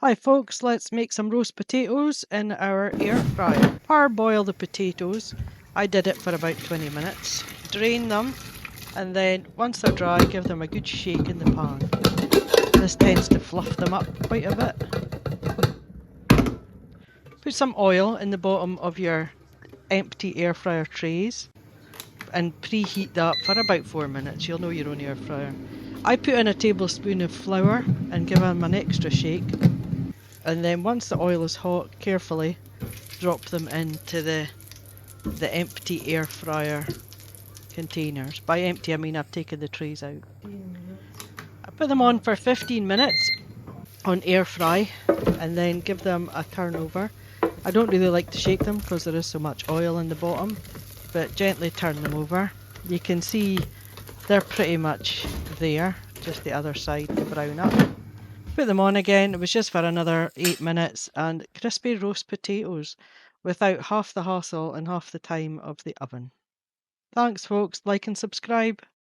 Hi folks, let's make some roast potatoes in our air fryer. Parboil the potatoes. I did it for about 20 minutes. Drain them and then once they're dry, give them a good shake in the pan. This tends to fluff them up quite a bit. Put some oil in the bottom of your empty air fryer trays and preheat that for about 4 minutes. You'll know your own air fryer. I put in a tablespoon of flour and give them an extra shake. And then once the oil is hot, carefully drop them into the empty air fryer containers. By empty, I mean I've taken the trays out. I put them on for 15 minutes on air fry and then give them a turn over. I don't really like to shake them because there is so much oil in the bottom, but gently turn them over. You can see they're pretty much there, just the other side to brown up. Put them on again. It was just for another 8 minutes, and crispy roast potatoes without half the hassle and half the time of the oven. Thanks folks, like and subscribe.